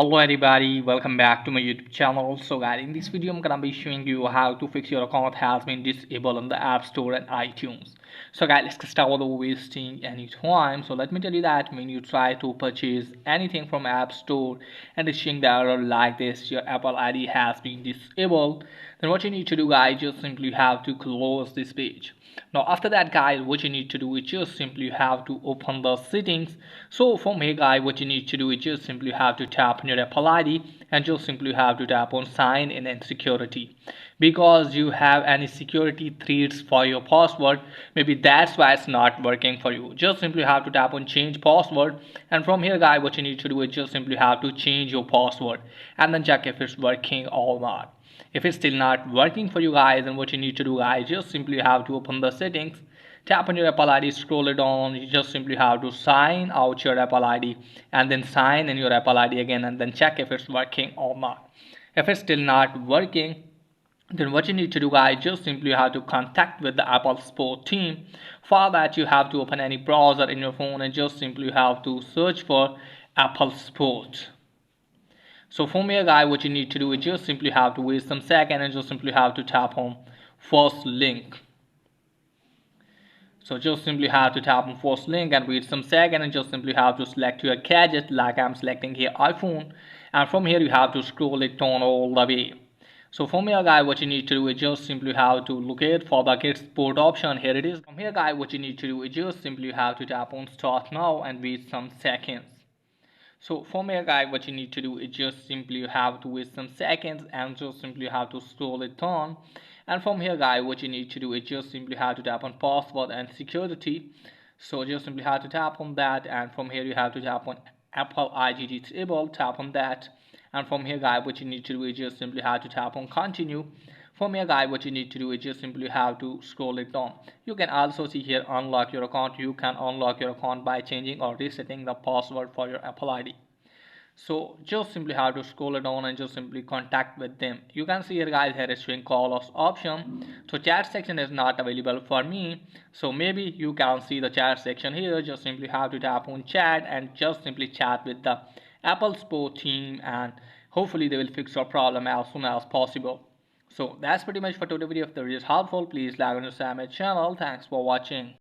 Hello everybody, welcome back to my YouTube channel. So guys, in this video I'm gonna be showing you how to fix your account has been disabled on the App Store and iTunes. So guys, let's get started without wasting any time. So let me tell you that when you try to purchase anything from App Store and it's showing the error like this, your Apple ID has been disabled, then what you need to do guys, just simply have to close this page. Now after that guys, what you need to do is just simply have to open the settings. So from here guys, what you need to do is just simply have to tap on your Apple ID and just simply have to tap on sign in and security, because you have any security threats for your password. Maybe that's why it's not working for you. Just simply have to tap on change password, and from here guys, what you need to do is just simply have to change your password and then check if it's working or not. If it's still not working for you guys, then what you need to do guys, just simply have to open the settings, tap on your Apple ID, scroll it down. You just simply have to sign out your Apple ID and then sign in your Apple ID again and then check if it's working or not. If it's still not working, then what you need to do guys, just simply have to contact with the Apple support team. For that you have to open any browser in your phone and just simply have to search for Apple support. So from here guys, what you need to do is just simply have to wait some second and just simply have to tap on first link. So just simply have to tap on first link and wait some second and just simply have to select your gadget, like I'm selecting here iPhone, and from here you have to scroll it down all the way. So from here guys, what you need to do is just simply have to locate for the get support option. Here it is. From here guys, what you need to do is just simply have to tap on start now and wait some seconds. So from here guys, what you need to do is just simply have to wait some seconds and just simply have to scroll it on. And from here guys, what you need to do is just simply have to tap on password and security. So just simply have to tap on that, and from here you have to tap on Apple ID disable, tap on that. And from here guys, what you need to do is just simply have to tap on continue. From here guys, what you need to do is just simply have to scroll it down. You can also see here unlock your account. You can unlock your account by changing or resetting the password for your Apple ID. So just simply have to scroll it down and just simply contact with them. You can see here guys, here is showing call us option. So chat section is not available for me, so maybe you can see the chat section here. Just simply have to tap on chat and just simply chat with the Apple support team, and hopefully they will fix your problem as soon as possible. So that's pretty much for today's video. If the video is helpful, please like and subscribe my channel. Thanks for watching.